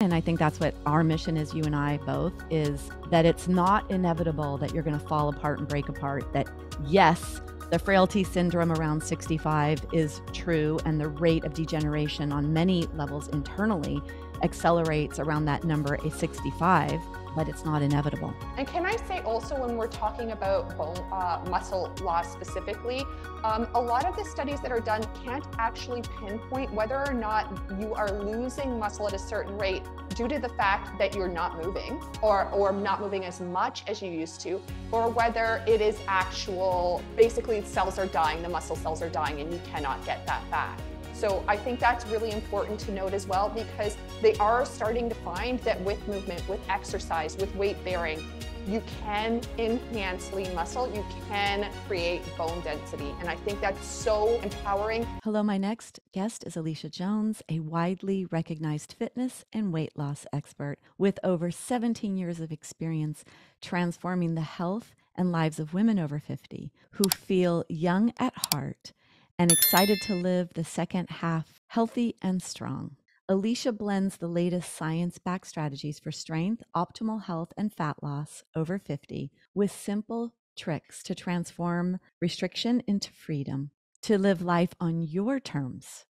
And I think that's what our mission is, you and I both, is that it's not inevitable that you're going to fall apart and break apart. That yes, the frailty syndrome around 65 is true, and the rate of degeneration on many levels internally accelerates around that number is 65, but it's not inevitable. And can I say also, when we're talking about bone muscle loss specifically, a lot of the studies that are done can't actually pinpoint whether or not you are losing muscle at a certain rate due to the fact that you're not moving or not moving as much as you used to, or whether it is actual, basically cells are dying, the muscle cells are dying, and you cannot get that back. So I think that's really important to note as well, because they are starting to find that with movement, with exercise, with weight bearing, you can enhance lean muscle, you can create bone density. And I think that's so empowering. Hello, my next guest is Alicia Jones, a widely recognized fitness and weight loss expert with over 17 years of experience transforming the health and lives of women over 50 who feel young at heart and excited to live the second half healthy and strong. Alicia blends the latest science-backed strategies for strength, optimal health, and fat loss over 50 with simple tricks to transform restriction into freedom, to live life on your terms.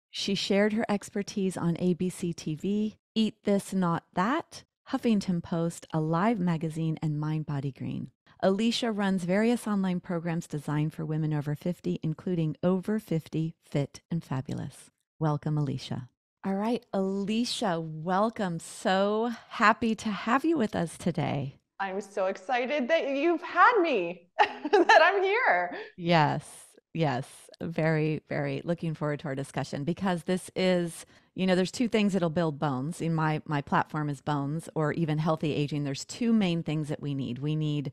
She shared her expertise on ABC TV, Eat This, Not That, Huffington Post, Alive Magazine, and Mind Body Green. Alicia runs various online programs designed for women over 50, including Over 50, Fit, and Fabulous. Welcome, Alicia. All right, Alicia, welcome. So happy to have you with us today. I'm so excited that you've had me, that I'm here. Yes. Very, very looking forward to our discussion, because this is, there's two things that'll build bones. In my platform is bones, or even healthy aging. There's two main things that we need. We need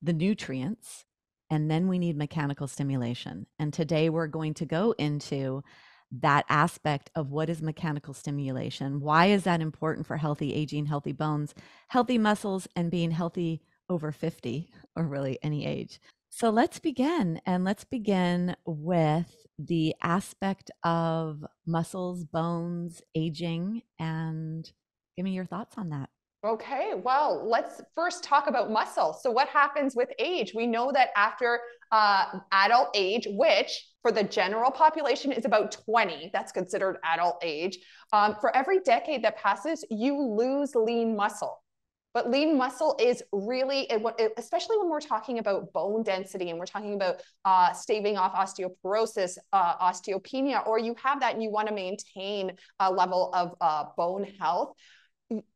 the nutrients, and then we need mechanical stimulation. And today we're going to go into that aspect of what is mechanical stimulation. Why is that important for healthy aging, healthy bones, healthy muscles, and being healthy over 50, or really any age? So let's begin. And let's begin with the aspect of muscles, bones, aging, and give me your thoughts on that. Okay, well, let's first talk about muscle. So what happens with age? We know that after adult age, which for the general population is about 20, that's considered adult age. For every decade that passes, you lose lean muscle. But lean muscle is really, especially when we're talking about bone density and we're talking about staving off osteoporosis, osteopenia, or you have that and you want to maintain a level of bone health,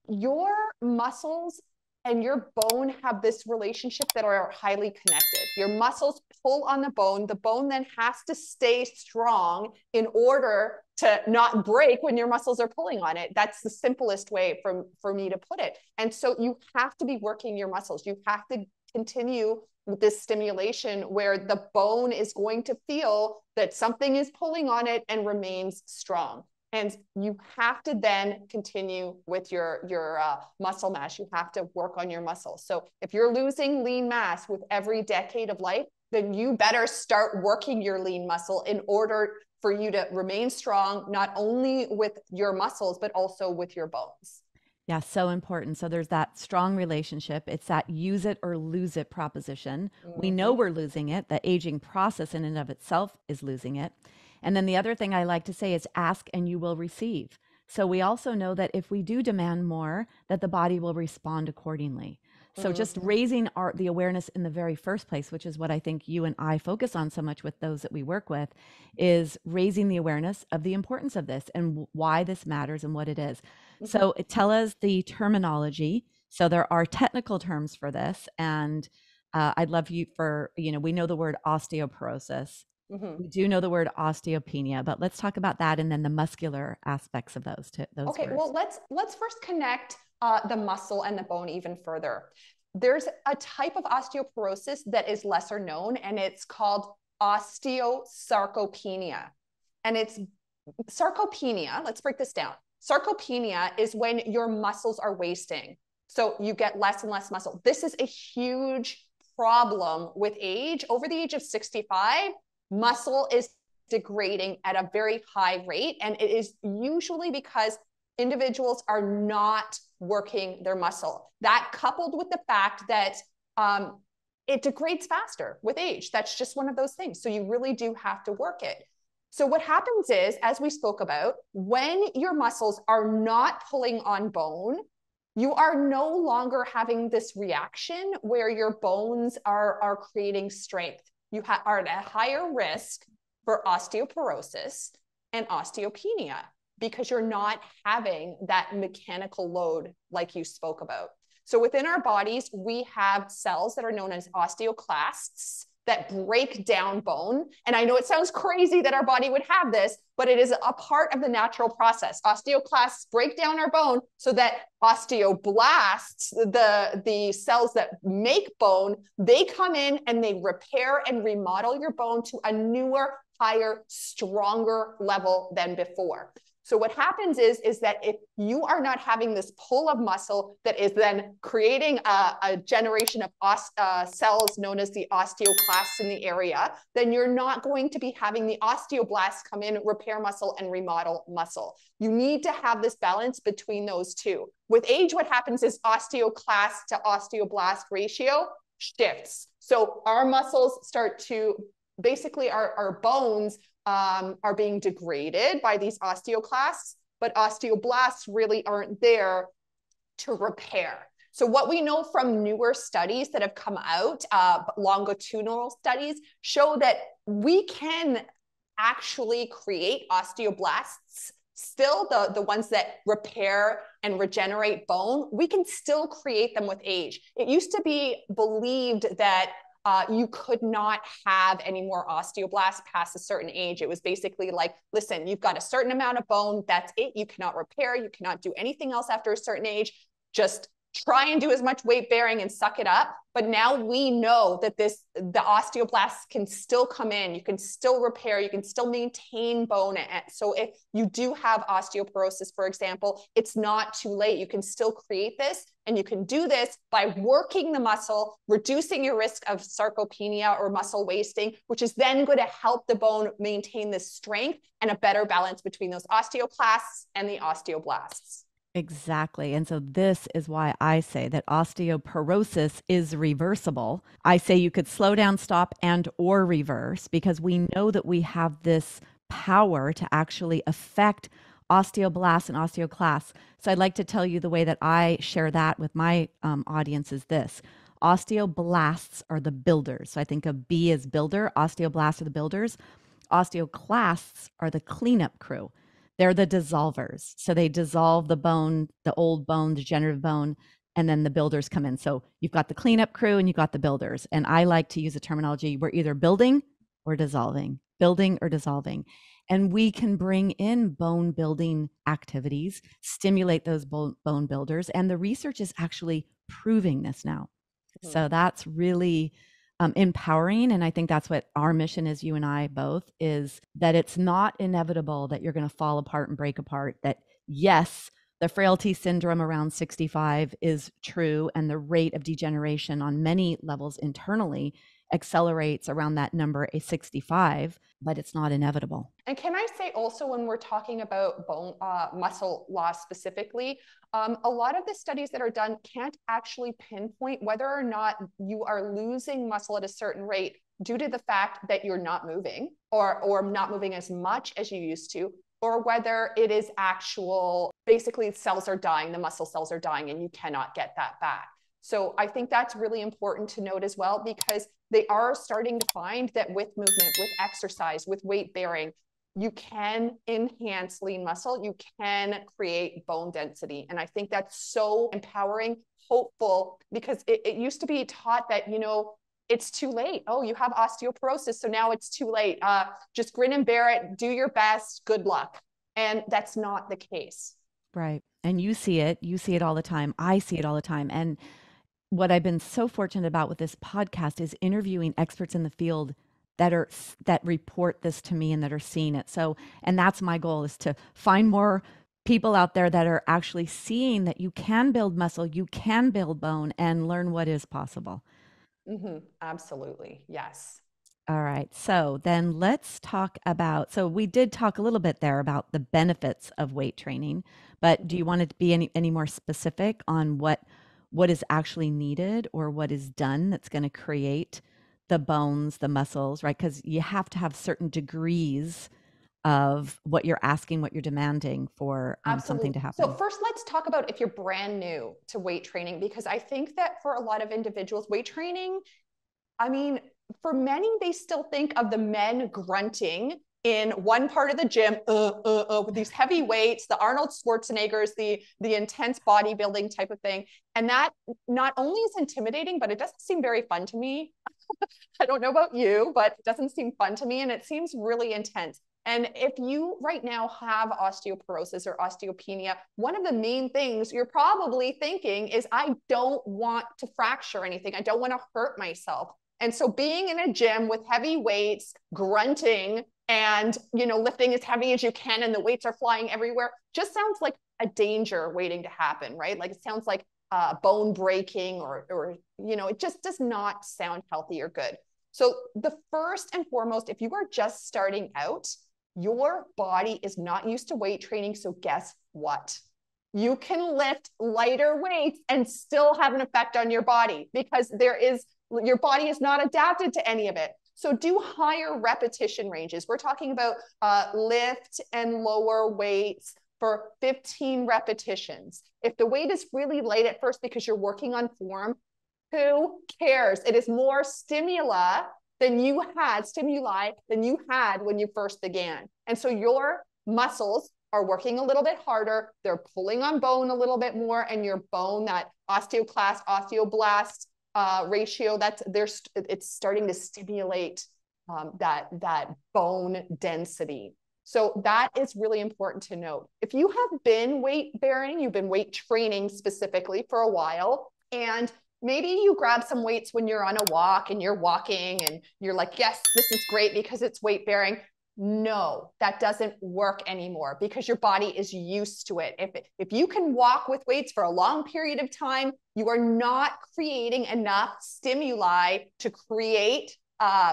your muscles and your bone have this relationship that are highly connected. Your muscles pull on the bone then has to stay strong in order to not break when your muscles are pulling on it. That's the simplest way for me to put it. And so you have to be working your muscles. You have to continue with this stimulation where the bone is going to feel that something is pulling on it and remains strong. And you have to then continue with your muscle mass. You have to work on your muscles. So if you're losing lean mass with every decade of life, then you better start working your lean muscle in order for you to remain strong, not only with your muscles, but also with your bones. Yeah, so important. So there's that strong relationship. It's that use it or lose it proposition. Mm-hmm. We know we're losing it. The aging process in and of itself is losing it. And then the other thing I like to say is ask and you will receive. So we also know that if we do demand more, that the body will respond accordingly. So just raising the awareness in the very first place, which is what I think you and I focus on so much with those that we work with, is raising the awareness of the importance of this and why this matters and what it is. So tell us the terminology. So there are technical terms for this. And I'd love you we know the word osteoporosis. We do know the word osteopenia, but let's talk about that and then the muscular aspects of those Okay, words. well, let's first connect the muscle and the bone even further. There's a type of osteoporosis that is lesser known, and it's called osteosarcopenia. And it's sarcopenia. Let's break this down. Sarcopenia is when your muscles are wasting. So you get less and less muscle. This is a huge problem with age. Over the age of 65, muscle is degrading at a very high rate. And it is usually because individuals are not working their muscle. That coupled with the fact that it degrades faster with age. That's just one of those things. So you really do have to work it. So what happens is, as we spoke about, when your muscles are not pulling on bone, you are no longer having this reaction where your bones are creating strength. You are at a higher risk for osteoporosis and osteopenia because you're not having that mechanical load like you spoke about. So within our bodies, we have cells that are known as osteoclasts that break down bone. And I know it sounds crazy that our body would have this, but it is a part of the natural process. Osteoclasts break down our bone so that osteoblasts, the cells that make bone, they come in and they repair and remodel your bone to a newer, higher, stronger level than before. So what happens is that if you are not having this pull of muscle that is then creating a generation of cells known as the osteoclasts in the area, then you're not going to be having the osteoblasts come in, repair muscle, and remodel muscle. You need to have this balance between those two. With age, what happens is osteoclast to osteoblast ratio shifts. So our muscles start to, basically our bones are being degraded by these osteoclasts, but osteoblasts really aren't there to repair. So what we know from newer studies that have come out, longitudinal studies, show that we can actually create osteoblasts, still the ones that repair and regenerate bone. We can still create them with age. It used to be believed that you could not have any more osteoblasts past a certain age. It was basically like, listen, you've got a certain amount of bone, that's it. You cannot repair, you cannot do anything else after a certain age. Just try and do as much weight bearing and suck it up. But now we know that the osteoblasts can still come in, you can still repair, you can still maintain bone. So if you do have osteoporosis, for example, it's not too late. You can still create this, and you can do this by working the muscle, reducing your risk of sarcopenia or muscle wasting, which is then going to help the bone maintain this strength and a better balance between those osteoclasts and the osteoblasts. Exactly. And so this is why I say that osteoporosis is reversible. I say you could slow down, stop, and or reverse, because we know that we have this power to actually affect osteoblasts and osteoclasts. So I'd like to tell you the way that I share that with my audience is this. Osteoblasts are the builders. So I think of B as builder, osteoblasts are the builders. Osteoclasts are the cleanup crew. They're the dissolvers. So they dissolve the bone, the old bone, degenerative bone, and then the builders come in. So you've got the cleanup crew and you've got the builders. And I like to use the terminology, we're either building or dissolving, building or dissolving. And we can bring in bone building activities, stimulate those bone builders. And the research is actually proving this now. Mm-hmm. So that's really empowering. And I think that's what our mission is, you and I both, is that it's not inevitable that you're going to fall apart and break apart. That yes, the frailty syndrome around 65 is true. And the rate of degeneration on many levels internally accelerates around that number, a 65, but it's not inevitable. And can I say also, when we're talking about bone muscle loss specifically, a lot of the studies that are done can't actually pinpoint whether or not you are losing muscle at a certain rate due to the fact that you're not moving or not moving as much as you used to, or whether it is actual, basically cells are dying, the muscle cells are dying, and you cannot get that back. So I think that's really important to note as well, because they are starting to find that with movement, with exercise, with weight bearing, you can enhance lean muscle, you can create bone density. And I think that's so empowering, hopeful, because it used to be taught that, you know, it's too late. Oh, you have osteoporosis, so now it's too late. Just grin and bear it, do your best, good luck. And that's not the case. Right. And you see it all the time. I see it all the time. And what I've been so fortunate about with this podcast is interviewing experts in the field that report this to me and that are seeing it. So, and that's my goal, is to find more people out there that are actually seeing that you can build muscle, you can build bone, and learn what is possible. Mm-hmm. Absolutely. Yes. All right. So then let's talk about, so we did talk a little bit there about the benefits of weight training, but do Mhm. you want it to be any more specific on what is actually needed or what is done that's going to create the bones, the muscles, right? Because you have to have certain degrees of what you're asking, what you're demanding for something Absolutely. to So, happen. first, let's talk about if you're brand new to weight training, because I think that for a lot of individuals, weight training, I mean, for many, they still think of the men grunting in one part of the gym with these heavy weights, the Arnold Schwarzeneggers, the intense bodybuilding type of thing. And that not only is intimidating, but it doesn't seem very fun to me. I don't know about you, but it doesn't seem fun to me. And it seems really intense. And if you right now have osteoporosis or osteopenia, one of the main things you're probably thinking is, I don't want to fracture anything. I don't want to hurt myself. And so being in a gym with heavy weights, grunting, and lifting as heavy as you can, and the weights are flying everywhere, just sounds like a danger waiting to happen, right? Like it sounds like bone breaking, or it just does not sound healthy or good. So the first and foremost, if you are just starting out, your body is not used to weight training. So guess what? You can lift lighter weights and still have an effect on your body, because your body is not adapted to any of it. So do higher repetition ranges. We're talking about lift and lower weights for 15 repetitions. If the weight is really light at first because you're working on form, who cares? It is more stimuli than you had when you first began. And so your muscles are working a little bit harder. They're pulling on bone a little bit more, and your bone, that osteoclast, osteoblast ratio, it's starting to stimulate that bone density. So that is really important to note. If you have been weight bearing, you've been weight training specifically for a while, and maybe you grab some weights when you're on a walk and you're walking and you're like, yes, this is great because it's weight bearing. No, that doesn't work anymore, because your body is used to it. If you can walk with weights for a long period of time, you are not creating enough stimuli to create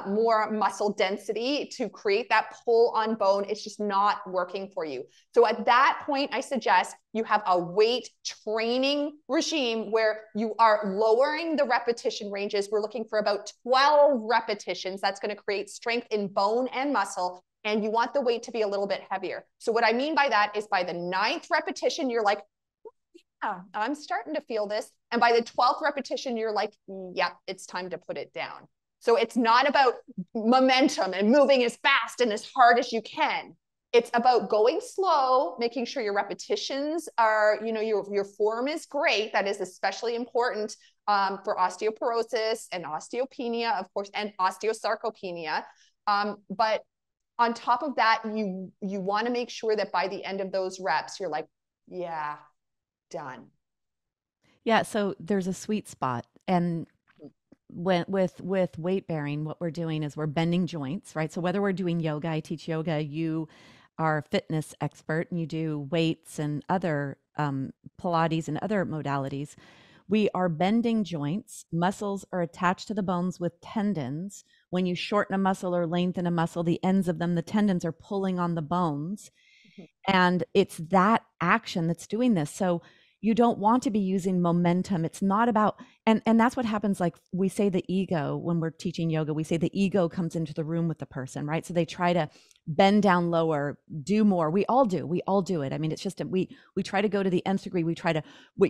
more muscle density, to create that pull on bone. It's just not working for you. So at that point, I suggest you have a weight training regime where you are lowering the repetition ranges. We're looking for about 12 repetitions. That's going to create strength in bone and muscle. And you want the weight to be a little bit heavier. So what I mean by that is, by the 9th repetition, you're like, yeah, I'm starting to feel this. And by the 12th repetition, you're like, yeah, it's time to put it down. So it's not about momentum and moving as fast and as hard as you can. It's about going slow, making sure your repetitions are, your form is great. That is especially important for osteoporosis and osteopenia, of course, and osteosarcopenia. But on top of that, you want to make sure that by the end of those reps, you're like, yeah, done. Yeah, so there's a sweet spot. And when with weight bearing, what we're doing is we're bending joints, right? So whether we're doing yoga, I teach yoga, you are a fitness expert and you do weights and other Pilates and other modalities. We are bending joints. Muscles are attached to the bones with tendons. When you shorten a muscle or lengthen a muscle, the ends of them, the tendons are pulling on the bones. And it's that action that's doing this. So you don't want to be using momentum. It's not about, and that's what happens. Like we say the ego, when we're teaching yoga, we say the ego comes into the room with the person, right? So they try to bend down lower, do more. We all do it. I mean, it's just, we try to go to the nth degree. We try to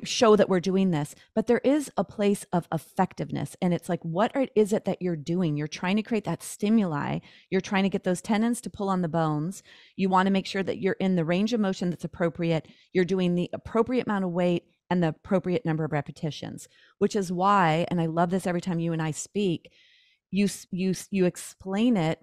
show that we're doing this, but there is a place of effectiveness. And it's like, is it that you're doing? You're trying to create that stimuli. You're trying to get those tendons to pull on the bones. You want to make sure that you're in the range of motion that's appropriate. You're doing the appropriate amount of weight and the appropriate number of repetitions, which is why, and I love this every time you and I speak, you explain it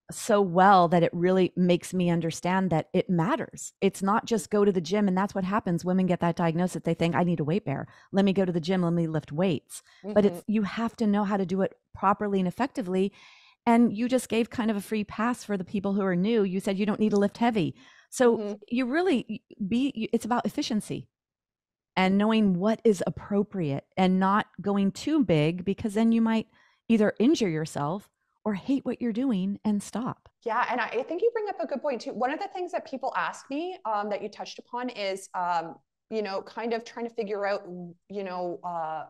so well that it really makes me understand that it matters. It's not just go to the gym. And that's what happens. Women get that diagnosis. They think, I need a weight bear. Let me go to the gym. Let me lift weights. But Mm-hmm. it's, you have to know how to do it properly and effectively. And you just gave kind of a free pass for the people who are new. You said you don't need to lift heavy. So Mm-hmm. you really it's about efficiency and knowing what is appropriate and not going too big, because then you might either injure yourself or hate what you're doing and stop. Yeah, and I think you bring up a good point too. One of the things that people ask me that you touched upon is, kind of trying to figure out,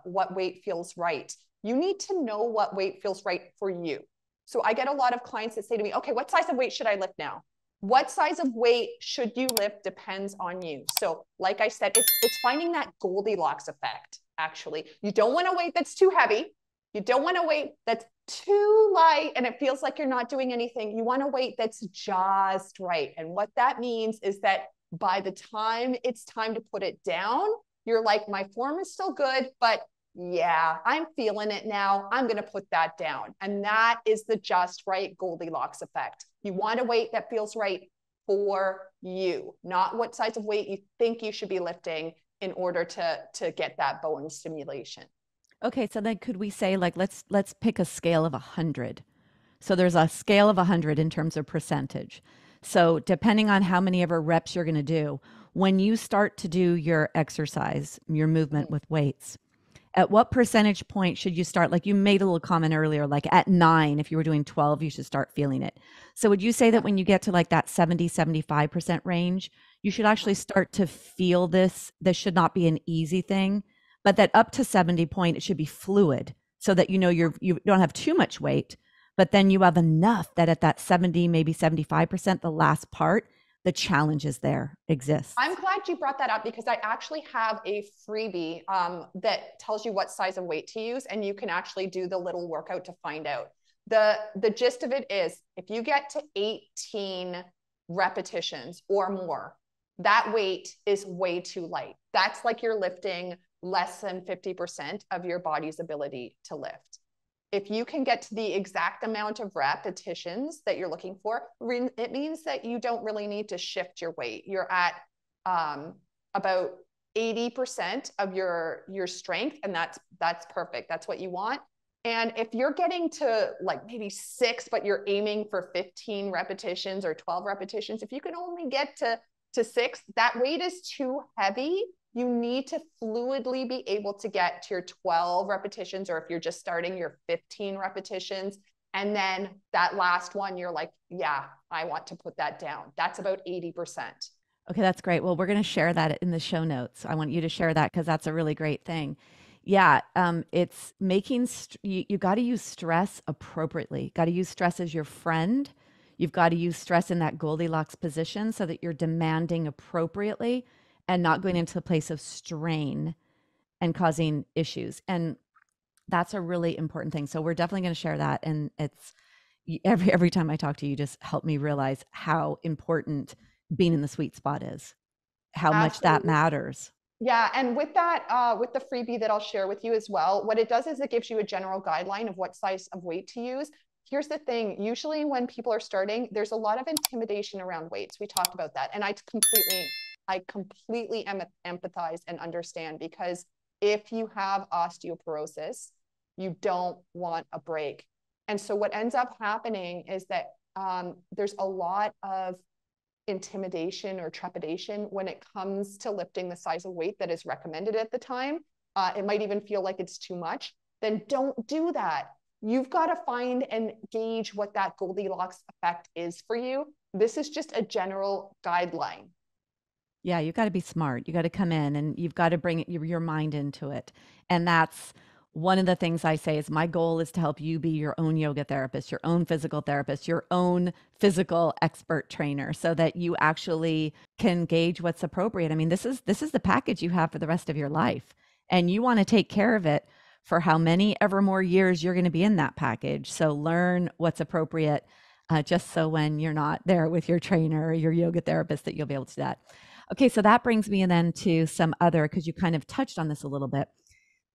what weight feels right. You need to know what weight feels right for you. So I get a lot of clients that say to me, okay, what size of weight should I lift now? What size of weight should you lift depends on you. So like I said, it's finding that Goldilocks effect, actually. You don't want a weight that's too heavy. You don't want a weight that's too light and it feels like you're not doing anything. You want a weight that's just right. And what that means is that by the time it's time to put it down, you're like, my form is still good, but yeah, I'm feeling it now. I'm going to put that down. And that is the just right Goldilocks effect. You want a weight that feels right for you, not what size of weight you think you should be lifting in order to get that bone stimulation. Okay, so then could we say like let's pick a scale of 100. So there's a scale of 100 in terms of percentage. So depending on how many ever reps you're going to do, when you start to do your exercise, your movement with weights, at what percentage point should you start? Like you made a little comment earlier, like at 9, if you were doing 12, you should start feeling it. So would you say that when you get to like that 70-75% range, you should actually start to feel this? This should not be an easy thing, but that up to 70 point, it should be fluid so that you know you don't have too much weight, but then you have enough that at that 70, maybe 75%, the last part, the challenge is there, exists. I'm glad you brought that up because I actually have a freebie that tells you what size of weight to use, and you can actually do the little workout to find out. The gist of it is if you get to 18 repetitions or more, that weight is way too light. That's like you're lifting less than 50% of your body's ability to lift. If you can get to the exact amount of repetitions that you're looking for, it means that you don't really need to shift your weight. You're at about 80% of your strength, and that's perfect. That's what you want. And if you're getting to like maybe 6, but you're aiming for 15 repetitions or 12 repetitions, if you can only get to 6, that weight is too heavy. You need to fluidly be able to get to your 12 repetitions, or if you're just starting your 15 repetitions. And then that last one, you're like, yeah, I want to put that down. That's about 80%. Okay, that's great. Well, we're going to share that in the show notes. I want you to share that because that's a really great thing. Yeah, it's making, you got to use stress appropriately. Got to use stress as your friend. You've got to use stress in that Goldilocks position so that you're demanding appropriately and not going into a place of strain and causing issues. And that's a really important thing. So we're definitely going to share that. And it's every time I talk to you, just help me realize how important being in the sweet spot is, how much that Absolutely. matters. Yeah, and with that, with the freebie that I'll share with you as well, what it does is it gives you a general guideline of what size of weight to use. Here's the thing, usually when people are starting, there's a lot of intimidation around weights. We talked about that. And I completely empathize and understand, because if you have osteoporosis, you don't want a break. And so what ends up happening is that there's a lot of intimidation or trepidation when it comes to lifting the size of weight that is recommended at the time. It might even feel like it's too much. Then don't do that. You've got to find and gauge what that Goldilocks effect is for you. This is just a general guideline. Yeah, you got to be smart. You got to come in and you've got to bring your mind into it. And that's one of the things I say is my goal is to help you be your own yoga therapist, your own physical therapist, your own physical expert trainer so that you actually can gauge what's appropriate. I mean, this is the package you have for the rest of your life. And you want to take care of it for how many ever more years you're going to be in that package. So learn what's appropriate, just so when you're not there with your trainer or your yoga therapist that you'll be able to do that. Okay, so that brings me then to some other, because you kind of touched on this a little bit.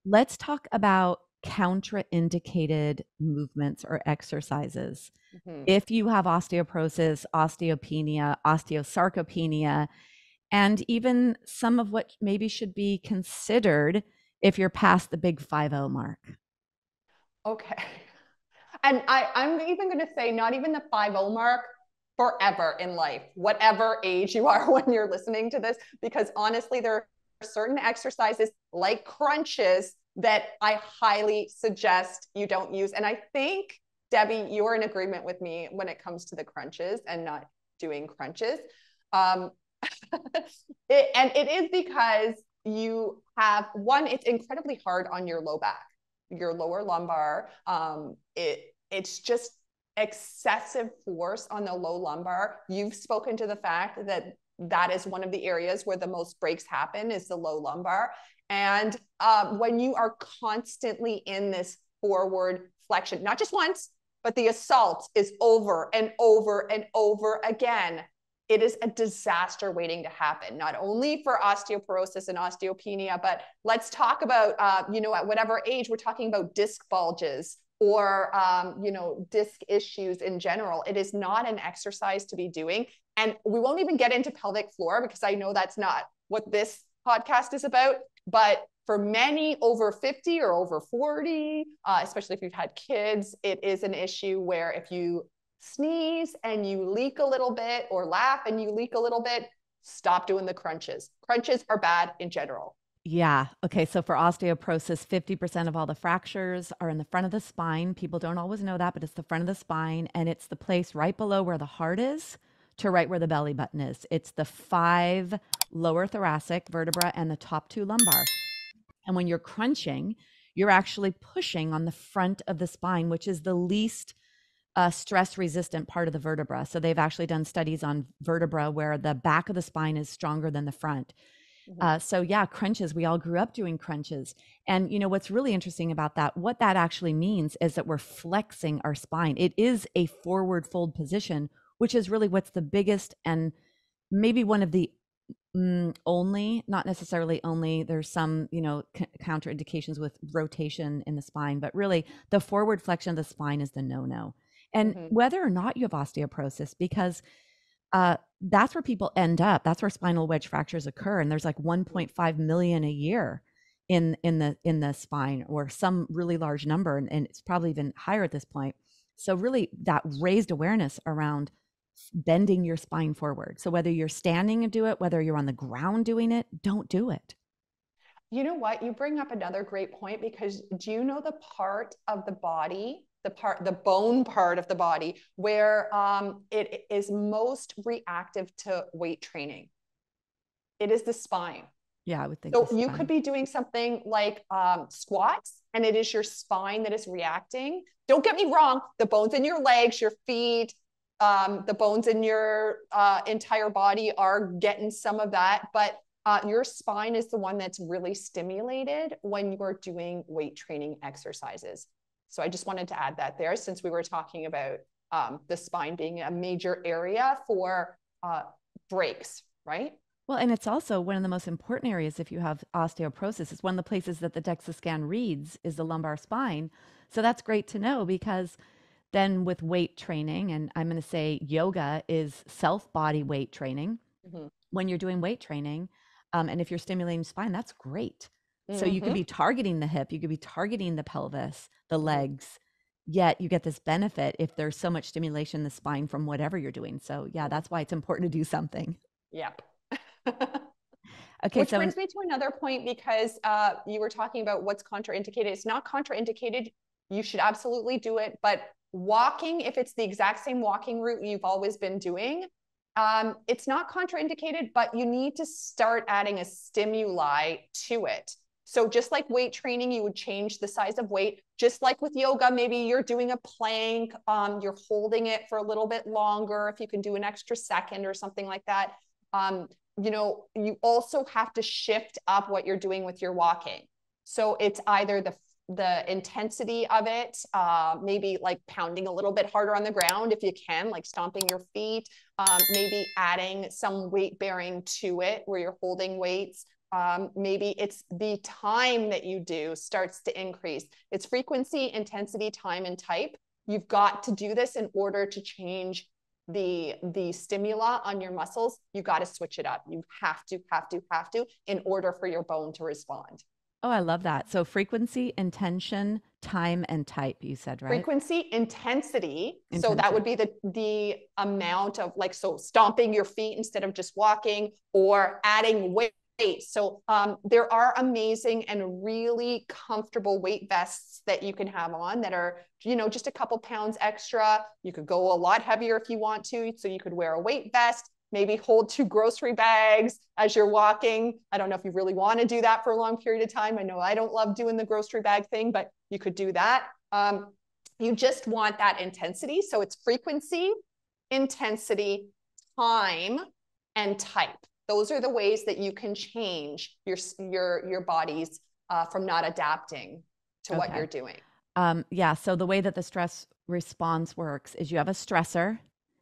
Let's talk about contraindicated movements or exercises. Mm-hmm. If you have osteoporosis, osteopenia, osteosarcopenia, and even some of what maybe should be considered if you're past the big 50 mark. Okay. And I'm even going to say not even the 50 mark, forever in life, whatever age you are when you're listening to this, because honestly, there are certain exercises like crunches that I highly suggest you don't use. And I think Debi, you're in agreement with me when it comes to the crunches and not doing crunches. Um, and it is because you have one, it's incredibly hard on your low back, your lower lumbar. It's just excessive force on the low lumbar. You've spoken to the fact that that is one of the areas where the most breaks happen is the low lumbar. And when you are constantly in this forward flexion, not just once, but the assault is over and over and over again, it is a disaster waiting to happen, not only for osteoporosis and osteopenia, but let's talk about, at whatever age, we're talking about disc bulges or, disc issues in general. It is not an exercise to be doing. And we won't even get into pelvic floor because I know that's not what this podcast is about. But for many over 50 or over 40, especially if you've had kids, it is an issue where if you sneeze and you leak a little bit or laugh and you leak a little bit, stop doing the crunches. Crunches are bad in general. Yeah. Okay. So for osteoporosis, 50% of all the fractures are in the front of the spine. People don't always know that, but it's the front of the spine. And it's the place right below where the heart is to right where the belly button is. It's the 5 lower thoracic vertebra and the top 2 lumbar. And when you're crunching, you're actually pushing on the front of the spine, which is the least stress resistant part of the vertebra. So they've actually done studies on vertebra where the back of the spine is stronger than the front. So yeah, crunches, we all grew up doing crunches. And what's really interesting about that, what that actually means is that we're flexing our spine. It is a forward fold position, which is really what's the biggest and maybe one of the only, not necessarily only, there's some, counterindications with rotation in the spine, but really the forward flexion of the spine is the no-no. And whether or not you have osteoporosis, because that's where people end up. That's where spinal wedge fractures occur. And there's like 1.5 million a year in the spine, or some really large number. And it's probably even higher at this point. So really that raised awareness around bending your spine forward. So whether you're standing and do it, whether you're on the ground doing it, don't do it. You know what? You bring up another great point, because do you know the part of the body, the bone part of the body where it is most reactive to weight training? It is the spine. Yeah, I would think so. You could be doing something like squats, and it is your spine that is reacting. Don't get me wrong. The bones in your legs, your feet, the bones in your entire body are getting some of that, but your spine is the one that's really stimulated when you're doing weight training exercises. So I just wanted to add that there, since we were talking about the spine being a major area for breaks, right? Well, and it's also one of the most important areas if you have osteoporosis. It's one of the places that the DEXA scan reads is the lumbar spine. So that's great to know, because then with weight training, and I'm going to say yoga is self-body weight training. When you're doing weight training, and if you're stimulating spine, that's great. So you could be targeting the hip, you could be targeting the pelvis, the legs, yet you get this benefit if there's so much stimulation in the spine from whatever you're doing. So yeah, that's why it's important to do something. Yep. Okay, which brings me to another point, because you were talking about what's contraindicated. It's not contraindicated. You should absolutely do it, but walking, if it's the exact same walking route you've always been doing, it's not contraindicated, but you need to start adding a stimuli to it. So just like weight training, you would change the size of weight. Just like with yoga, maybe you're doing a plank, you're holding it for a little bit longer, if you can do an extra second or something like that. You also have to shift up what you're doing with your walking. So it's either the intensity of it, maybe like pounding a little bit harder on the ground if you can, like stomping your feet, maybe adding some weight bearing to it where you're holding weights. Maybe it's the time that you do starts to increase. It's frequency, intensity, time, and type. You've got to do this in order to change the stimuli on your muscles. You got to switch it up. You have to in order for your bone to respond. Oh, I love that. So frequency, intention, time, and type, you said, right? Frequency, intensity. So that would be the amount of, like, so stomping your feet instead of just walking, or adding weight So there are amazing and really comfortable weight vests that you can have on that are, you know, just a couple pounds extra. You could go a lot heavier if you want to. So you could wear a weight vest, maybe hold 2 grocery bags as you're walking. I don't know if you really want to do that for a long period of time. I know I don't love doing the grocery bag thing, but you could do that. You just want that intensity. So it's frequency, intensity, time, and type. Those are the ways that you can change your bodies from not adapting to what you're doing. Yeah. So the way that the stress response works is you have a stressor,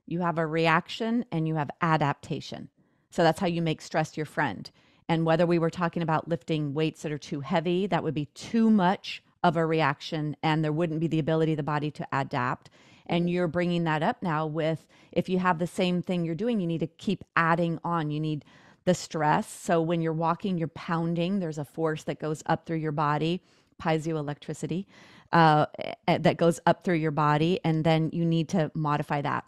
you have a reaction, and you have adaptation. So that's how you make stress your friend. And whether we were talking about lifting weights that are too heavy, that would be too much of a reaction, and there wouldn't be the ability of the body to adapt. And you're bringing that up now with, if you have the same thing you're doing, you need to keep adding on. You need the stress. So when you're walking, you're pounding. There's a force that goes up through your body, piezoelectricity, that goes up through your body. And then you need to modify that.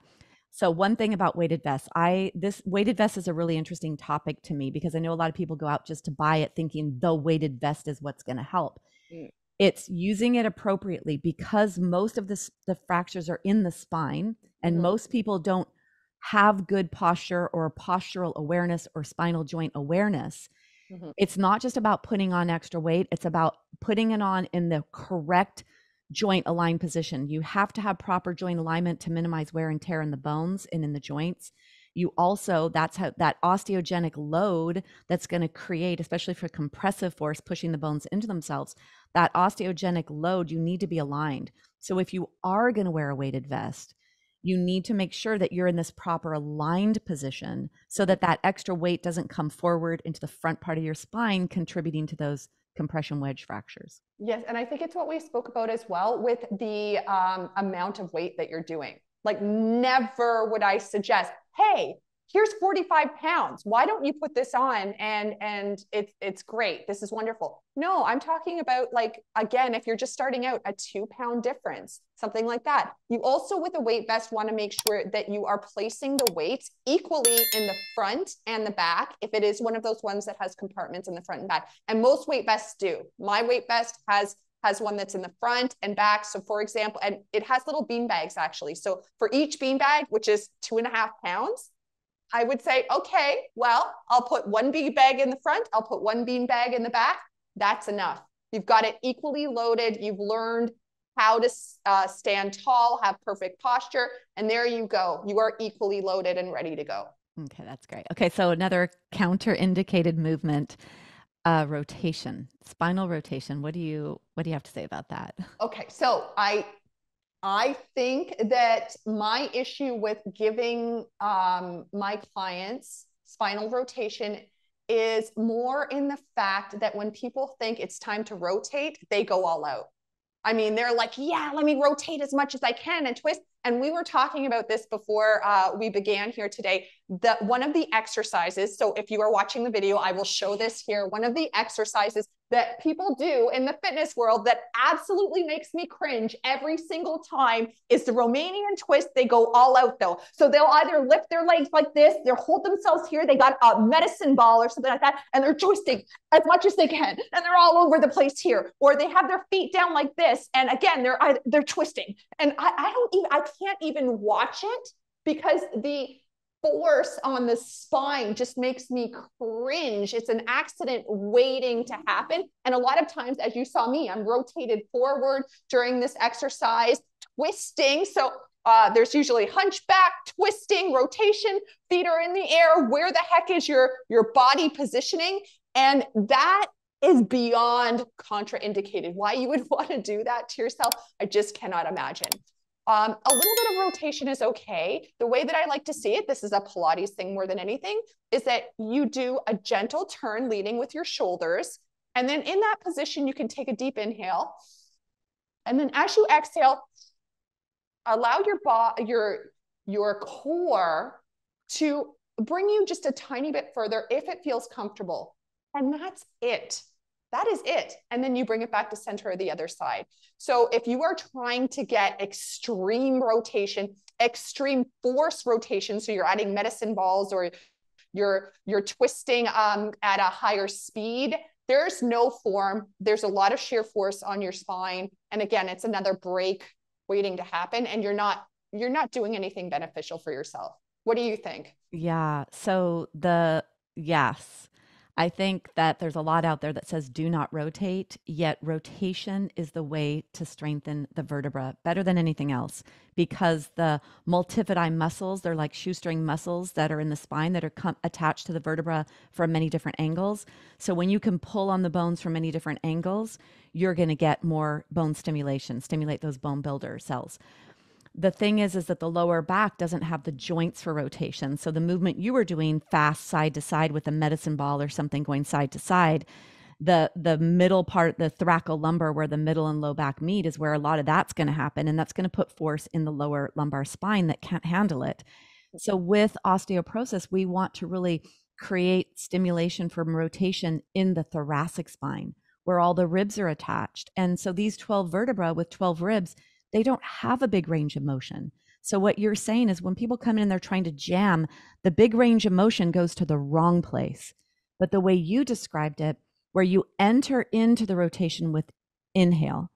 So one thing about weighted vests, this weighted vest is a really interesting topic to me because I know a lot of people go out just to buy it thinking the weighted vest is what's going to help. It's using it appropriately because most of the fractures are in the spine, and most people don't have good posture or postural awareness or spinal joint awareness. It's not just about putting on extra weight. It's about putting it on in the correct joint aligned position. You have to have proper joint alignment to minimize wear and tear in the bones and in the joints. You also, that's how that osteogenic load that's going to create, especially for compressive force pushing the bones into themselves, that osteogenic load, you need to be aligned. So if you are going to wear a weighted vest, you need to make sure that you're in this proper aligned position so that that extra weight doesn't come forward into the front part of your spine, contributing to those compression wedge fractures. Yes, and I think it's what we spoke about as well with the amount of weight that you're doing. Like, never would I suggest, hey, here's 45 pounds. Why don't you put this on? And it's great. This is wonderful. No, I'm talking about, like, again, if you're just starting out, a 2-pound difference, something like that. You also, with a weight vest, want to make sure that you are placing the weights equally in the front and the back, if it is one of those ones that has compartments in the front and back. And most weight vests do. My weight vest has one that's in the front and back. So for example, and it has little bean bags actually. So for each bean bag, which is 2.5 pounds, I would say, okay, well, I'll put 1 bean bag in the front. I'll put 1 bean bag in the back. That's enough. You've got it equally loaded. You've learned how to stand tall, have perfect posture. And there you go. You are equally loaded and ready to go. Okay, that's great. Okay, so another counter-indicated movement, rotation, spinal rotation. What do you have to say about that? Okay, so I think that my issue with giving my clients spinal rotation is more in the fact that when people think it's time to rotate, they go all out. I mean, they're like, yeah, let me rotate as much as I can and twist. And we were talking about this before we began here today, that one of the exercises, so if you are watching the video, I will show this here. One of the exercises that people do in the fitness world that absolutely makes me cringe every single time is the Romanian twist. They go all out though. So they'll either lift their legs like this, they'll hold themselves here, they got a medicine ball or something like that, and they're twisting as much as they can, and they're all over the place here. Or they have their feet down like this, and again, they're twisting. And I can't even watch it because the force on the spine just makes me cringe. It's an accident waiting to happen. And a lot of times, as you saw me, I'm rotated forward during this exercise, twisting. So there's usually hunchback, twisting, rotation, feet are in the air. Where the heck is your body positioning? And that is beyond contraindicated. Why you would want to do that to yourself, I just cannot imagine. A little bit of rotation is okay. The way that I like to see it, this is a Pilates thing more than anything, is that you do a gentle turn leading with your shoulders. And then in that position, you can take a deep inhale. And then as you exhale, allow your core to bring you just a tiny bit further if it feels comfortable. And that's it. That is it. And then you bring it back to center of the other side. So if you are trying to get extreme rotation, extreme force rotation, so you're adding medicine balls or you're twisting at a higher speed. There's no form. There's a lot of shear force on your spine. And again, it's another break waiting to happen. And you're not doing anything beneficial for yourself. What do you think? Yeah. So yes, I think that there's a lot out there that says do not rotate, yet rotation is the way to strengthen the vertebra better than anything else because the multifidi muscles, they're like shoestring muscles that are in the spine that are attached to the vertebra from many different angles. So when you can pull on the bones from many different angles, you're going to get more bone stimulation, stimulate those bone builder cells. The thing is that the lower back doesn't have the joints for rotation. So the movement you were doing fast side to side with a medicine ball or something going side to side, the middle part, the thoracolumbar, where the middle and low back meet, is where a lot of that's going to happen, and that's going to put force in the lower lumbar spine that can't handle it. So with osteoporosis, we want to really create stimulation from rotation in the thoracic spine where all the ribs are attached. And so these 12 vertebrae with 12 ribs, they don't have a big range of motion. So what you're saying is when people come in and they're trying to jam, the big range of motion goes to the wrong place. But the way you described it, where you enter into the rotation with inhale,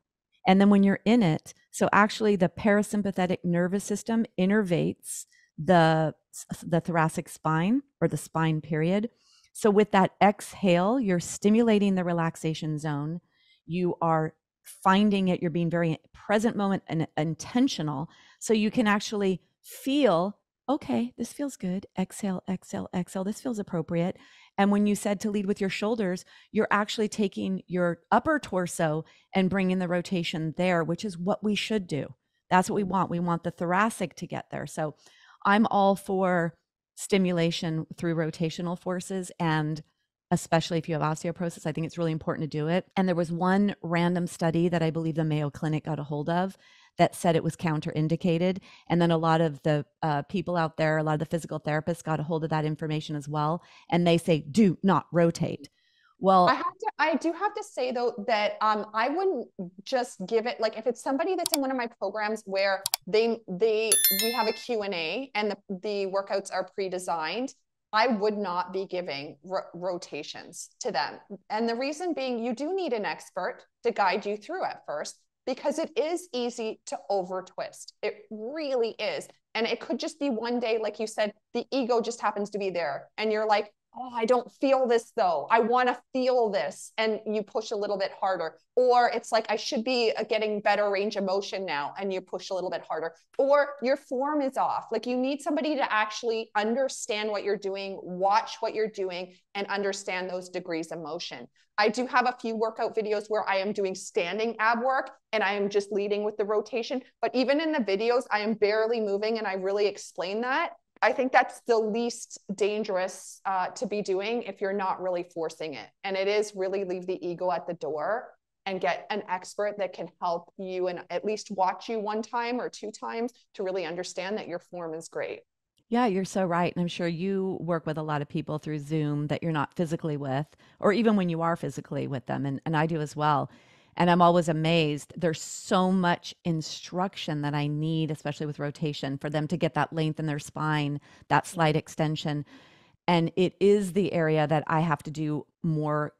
and then when you're in it, so actually the parasympathetic nervous system innervates the thoracic spine or the spine period. So with that exhale, you're stimulating the relaxation zone. You are finding it, you're being very present moment and intentional. So you can actually feel, okay, this feels good. Exhale, exhale, exhale. This feels appropriate. And when you said to lead with your shoulders, you're actually taking your upper torso and bringing the rotation there, which is what we should do. That's what we want. We want the thoracic to get there. So I'm all for stimulation through rotational forces, and especially if you have osteoporosis, I think it's really important to do it. And there was one random study that I believe the Mayo Clinic got a hold of that said it was counterindicated. And then a lot of the people out there, a lot of the physical therapists got a hold of that information as well. And they say, do not rotate. Well, I do have to say though that I wouldn't just give it like if it's somebody that's in one of my programs where we have a Q&A and the workouts are pre-designed, I would not be giving rotations to them. And the reason being, you do need an expert to guide you through at first because it is easy to over twist. It really is. And it could just be one day, like you said, the ego just happens to be there. And you're like, oh, I don't feel this though. I want to feel this. And you push a little bit harder. Or it's like, I should be getting better range of motion now. And you push a little bit harder. Or your form is off. Like you need somebody to actually understand what you're doing, watch what you're doing, and understand those degrees of motion. I do have a few workout videos where I am doing standing ab work and I am just leading with the rotation. But even in the videos, I am barely moving and I really explain that. I think that's the least dangerous to be doing if you're not really forcing it. And it is really leave the ego at the door and get an expert that can help you and at least watch you one time or two times to really understand that your form is great. yeah, you're so right. And I'm sure you work with a lot of people through Zoom that you're not physically with, or even when you are physically with them. And I do as well. And I'm always amazed. There's so much instruction that I need, especially with rotation, for them to get that length in their spine, that slight extension. And it is the area that I have to do more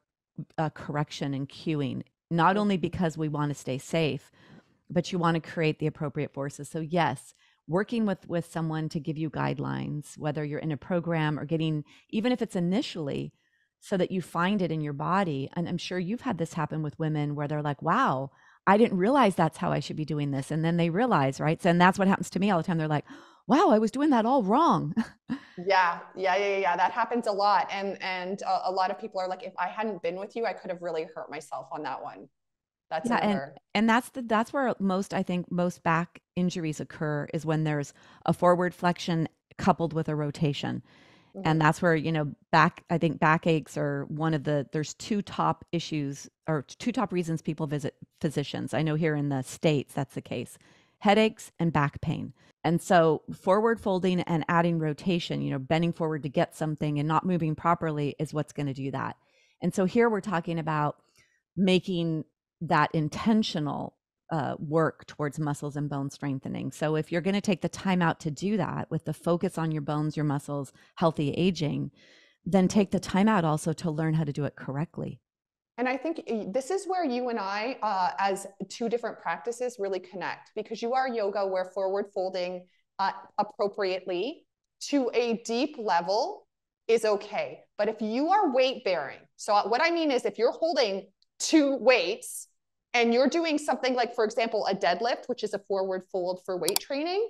correction and cueing, not only because we want to stay safe, but you want to create the appropriate forces. So yes, working with someone to give you guidelines, whether you're in a program or getting, even if it's initially, so that you find it in your body. And I'm sure you've had this happen with women where they're like, wow, I didn't realize that's how I should be doing this. And then they realize, right? So, and that's what happens to me all the time. They're like, wow, I was doing that all wrong. Yeah. That happens a lot. And a lot of people are like, if I hadn't been with you, I could have really hurt myself on that one. That's Yeah, another. and that's where most, I think most back injuries occur, is when there's a forward flexion coupled with a rotation. And Mhm. that's where, back, I think backaches are one of there's two top issues or two top reasons people visit physicians. I know here in the States, that's the case: headaches and back pain. And so forward folding and adding rotation, bending forward to get something and not moving properly is what's going to do that. And so here we're talking about making that intentional work towards muscles and bone strengthening. So if you're going to take the time out to do that with the focus on your bones, your muscles, healthy aging, then take the time out also to learn how to do it correctly. And I think this is where you and I, as two different practices, really connect, because you are yoga where forward folding appropriately to a deep level is okay. But if you are weight bearing, so what I mean is if you're holding two weights and you're doing something like, for example, a deadlift, which is a forward fold for weight training,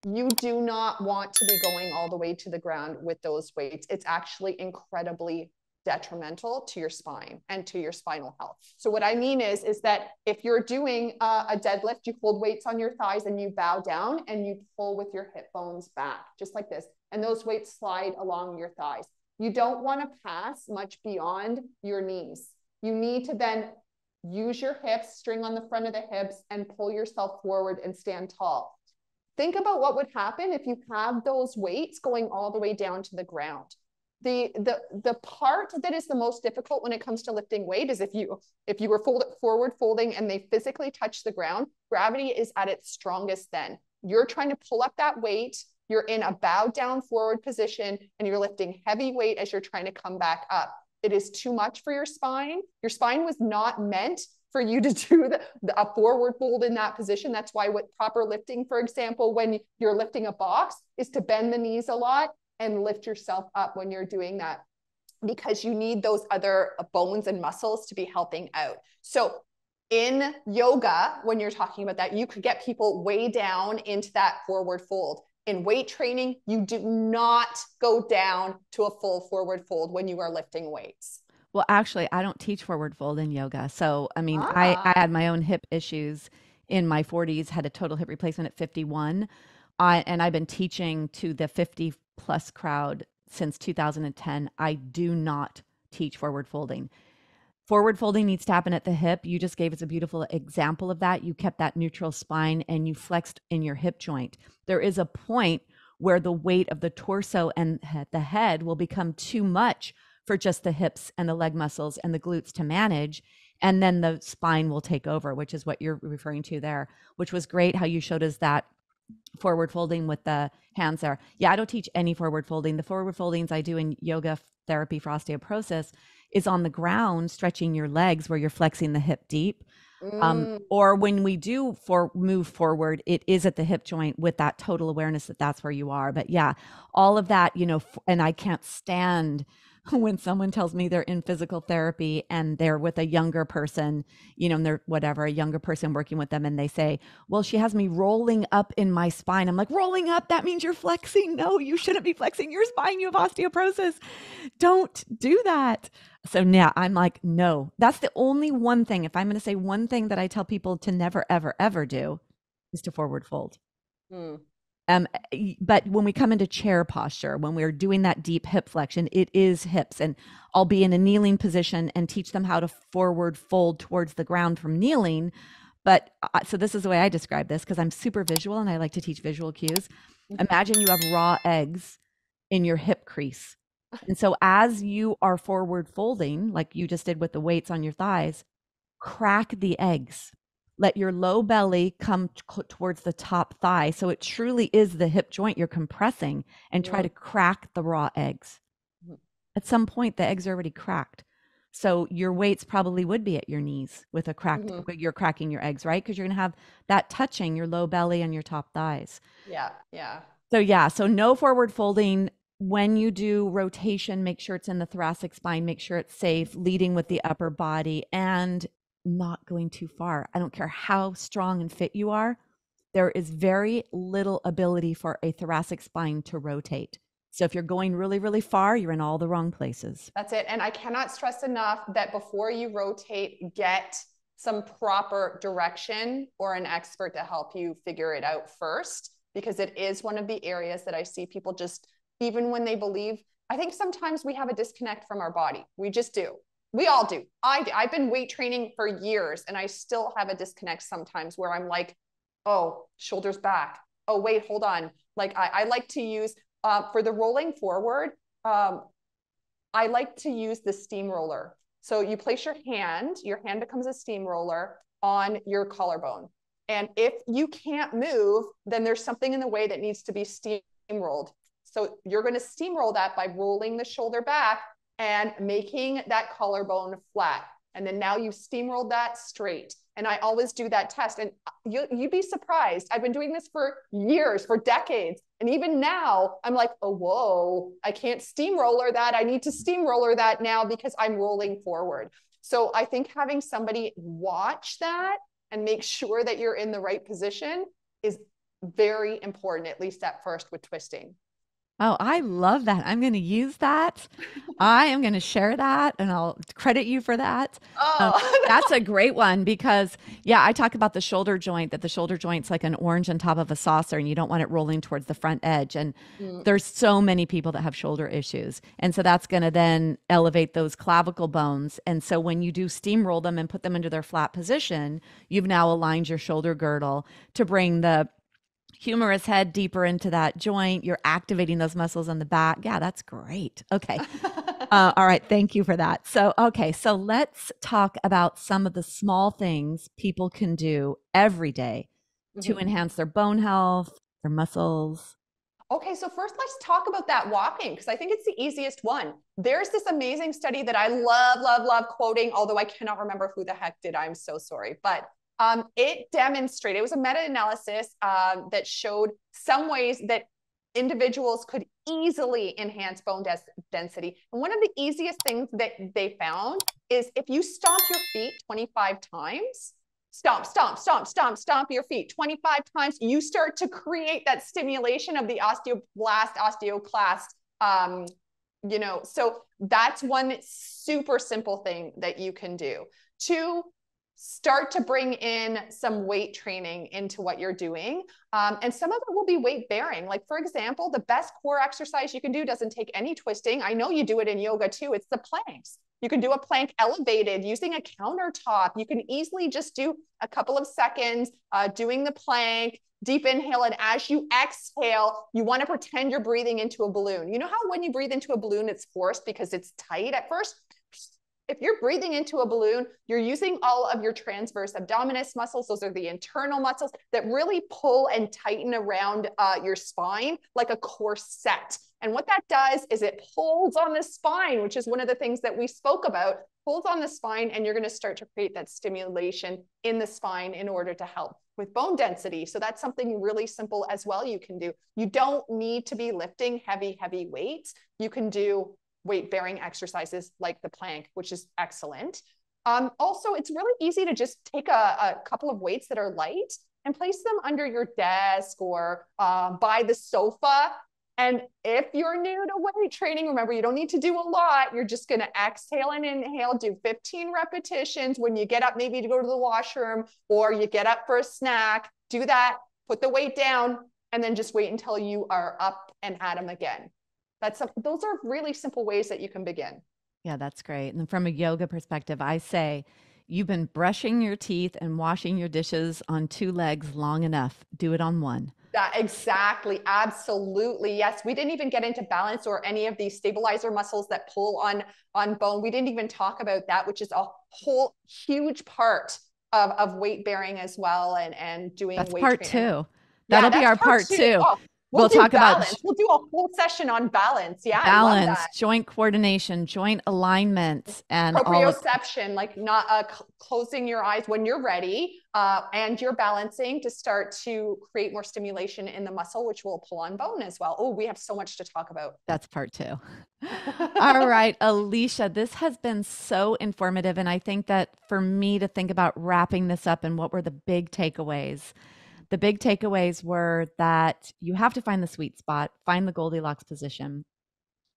you do not want to be going all the way to the ground with those weights. It's actually incredibly detrimental to your spine and to your spinal health. So what I mean is that if you're doing a deadlift, you hold weights on your thighs and you bow down and you pull with your hip bones back, just like this. And those weights slide along your thighs. You don't want to pass much beyond your knees. You need to then use your hips, string on the front of the hips, and pull yourself forward and stand tall. Think about what would happen if you have those weights going all the way down to the ground. The part that is the most difficult when it comes to lifting weight is if you were forward folding and they physically touch the ground, gravity is at its strongest then. You're trying to pull up that weight, you're in a bowed down forward position, and you're lifting heavy weight as you're trying to come back up. It is too much for your spine. Your spine was not meant for you to do a forward fold in that position. That's why with proper lifting, for example, when you're lifting a box, is to bend the knees a lot and lift yourself up when you're doing that, because you need those other bones and muscles to be helping out. So in yoga, when you're talking about that, you could get people way down into that forward fold. In weight training, you do not go down to a full forward fold when you are lifting weights. Well, actually, I don't teach forward fold in yoga. So, I mean, I Ah. had my own hip issues in my 40s, had a total hip replacement at 51. And I've been teaching to the 50 plus crowd since 2010. I do not teach forward folding. Forward folding needs to happen at the hip. You just gave us a beautiful example of that. You kept that neutral spine and you flexed in your hip joint. There is a point where the weight of the torso and the head will become too much for just the hips and the leg muscles and the glutes to manage. And then the spine will take over, which is what you're referring to there, which was great how you showed us that forward folding with the hands there. Yeah, I don't teach any forward folding. The forward foldings I do in yoga therapy for osteoporosis is on the ground, stretching your legs where you're flexing the hip deep. Or when we do move forward, it is at the hip joint with that total awareness that that's where you are. But yeah, all of that, and I can't stand when someone tells me they're in physical therapy and they're with a younger person, and they're whatever, a younger person working with them, and they say, well, she has me rolling up in my spine. I'm like, rolling up? That means you're flexing. No, you shouldn't be flexing your spine. You have osteoporosis. Don't do that. So now I'm like, no, that's the only one thing. If I'm going to say one thing that I tell people to never, ever, ever do is to forward fold. But when we come into chair posture, when we're doing that deep hip flexion, it is hips. And I'll be in a kneeling position and teach them how to forward fold towards the ground from kneeling. But so this is the way I describe this, because I'm super visual and I like to teach visual cues. Imagine you have raw eggs in your hip crease. And so as you are forward folding, like you just did with the weights on your thighs, crack the eggs. Let your low belly come towards the top thigh. So it truly is the hip joint you're compressing, and try to crack the raw eggs. At some point, the eggs are already cracked. So your weights probably would be at your knees with a cracked, you're cracking your eggs, right? Because you're going to have that touching your low belly and your top thighs. Yeah. Yeah. So no forward folding. When you do rotation, make sure it's in the thoracic spine, make sure it's safe, leading with the upper body and not going too far. I don't care how strong and fit you are. There is very little ability for a thoracic spine to rotate. So if you're going really, really far, you're in all the wrong places. That's it. And I cannot stress enough that before you rotate, get some proper direction or an expert to help you figure it out first, because it is one of the areas that I see people just, even when they believe, I think sometimes we have a disconnect from our body. We just do. We all do. I've been weight training for years and I still have a disconnect sometimes where I'm like, oh, shoulders back. Oh, wait, hold on. Like I like to use, for the rolling forward, I like to use the steamroller. So you place your hand becomes a steamroller on your collarbone. And if you can't move, then there's something in the way that needs to be steamrolled. So you're going to steamroll that by rolling the shoulder back and making that collarbone flat. And then now you've steamrolled that straight. And I always do that test. And you'd be surprised. I've been doing this for years, for decades. And even now, I'm like, oh, whoa, I can't steamroller that. I need to steamroller that now because I'm rolling forward. So I think having somebody watch that and make sure that you're in the right position is very important, at least at first with twisting. Oh, I love that. I'm going to use that. I am going to share that and I'll credit you for that. Um, Oh, that's a great one because, yeah, I talk about the shoulder joint, that the shoulder joint's like an orange on top of a saucer and you don't want it rolling towards the front edge. And no. there's so many people that have shoulder issues. And so that's going to then elevate those clavicle bones. And so when you do steamroll them and put them into their flat position, you've now aligned your shoulder girdle to bring the humerus head deeper into that joint. You're activating those muscles on the back. Yeah, that's great. Okay. All right. Thank you for that. So, okay. So let's talk about some of the small things people can do every day to Mhm. enhance their bone health, their muscles. Okay, so first let's talk about that walking because I think it's the easiest one. There's this amazing study that I love, love, love quoting, although I cannot remember who the heck did. I'm so sorry. But it demonstrated, it was a meta analysis that showed some ways that individuals could easily enhance bone density. And one of the easiest things that they found is if you stomp your feet 25 times, stomp, stomp, stomp, stomp, stomp your feet 25 times, you start to create that stimulation of the osteoblast, osteoclast. So that's one super simple thing that you can do. Two, start to bring in some weight training into what you're doing. And some of it will be weight bearing. Like, for example, the best core exercise you can do doesn't take any twisting. I know you do it in yoga too. It's the planks. You can do a plank elevated using a countertop. You can easily just do a couple of seconds doing the plank, deep inhale. And as you exhale, you want to pretend you're breathing into a balloon. You know how when you breathe into a balloon, it's forced because it's tight at first? If you're breathing into a balloon, you're using all of your transverse abdominis muscles. Those are the internal muscles that really pull and tighten around your spine like a corset. And what that does is it pulls on the spine, which is one of the things that we spoke about, pulls on the spine, and you're going to start to create that stimulation in the spine in order to help with bone density. So that's something really simple as well you can do. You don't need to be lifting heavy, heavy weights. You can do weight bearing exercises like the plank, which is excellent. Also, it's really easy to just take a couple of weights that are light and place them under your desk or by the sofa. And if you're new to weight training, remember, you don't need to do a lot. You're just going to exhale and inhale, do 15 repetitions. When you get up, maybe to go to the washroom or you get up for a snack, do that, put the weight down, and then just wait until you are up and at them again. Those are really simple ways that you can begin. Yeah, that's great. And from a yoga perspective, I say you've been brushing your teeth and washing your dishes on two legs long enough. Do it on one. That exactly, absolutely. Yes, we didn't even get into balance or any of these stabilizer muscles that pull on bone. We didn't even talk about that, which is a whole huge part of weight bearing as well and doing That's weight part training. two. Yeah, That'll be that's our part part two. two. Oh, we'll We'll do talk about balance. We'll do a whole session on balance. Yeah, I love balance, that. joint coordination, joint alignment, and all of Proprioception, like not closing your eyes when you're ready and you're balancing to start to create more stimulation in the muscle, which will pull on bone as well. Oh, we have so much to talk about. that's part two. All right, Alicia, this has been so informative. And I think that for me to think about wrapping this up and what were the big takeaways, the big takeaways were that you have to find the sweet spot, find the Goldilocks position,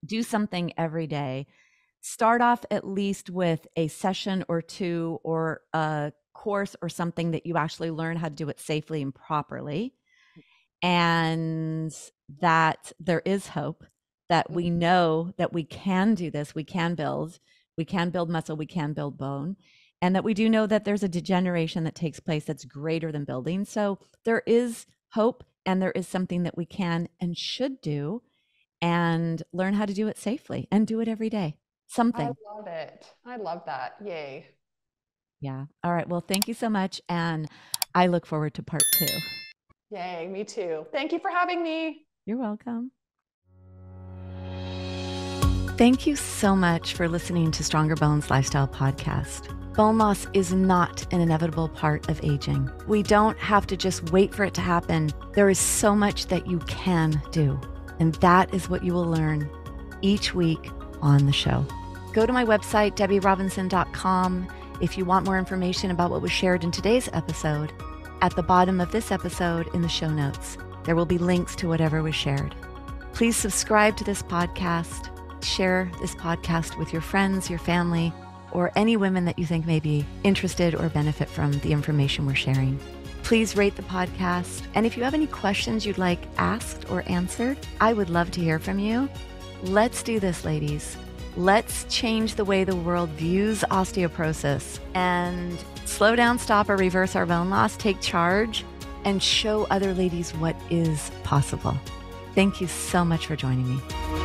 do something every day. Start off at least with a session or two or a course or something that you actually learn how to do it safely and properly. And that there is hope, that we know that we can do this, we can build muscle, we can build bone, and that we do know that there's a degeneration that takes place that's greater than building. So there is hope and there is something that we can and should do and learn how to do it safely and do it every day. I Something. love it. I love that. Yay. Yeah. All right. Well, thank you so much. And I look forward to part 2. Yay, me too. Thank you for having me. You're welcome. Thank you so much for listening to Stronger Bones Lifestyle Podcast. Bone loss is not an inevitable part of aging. We don't have to just wait for it to happen. There is so much that you can do, and that is what you will learn each week on the show. Go to my website, debirobinson.com, if you want more information about what was shared in today's episode. At the bottom of this episode in the show notes, there will be links to whatever was shared. Please subscribe to this podcast. Share this podcast with your friends, your family, or any women that you think may be interested or benefit from the information we're sharing. Please rate the podcast. And if you have any questions you'd like asked or answered, I would love to hear from you. Let's do this, ladies. Let's change the way the world views osteoporosis and slow down, stop, or reverse our bone loss, take charge, and show other ladies what is possible. Thank you so much for joining me.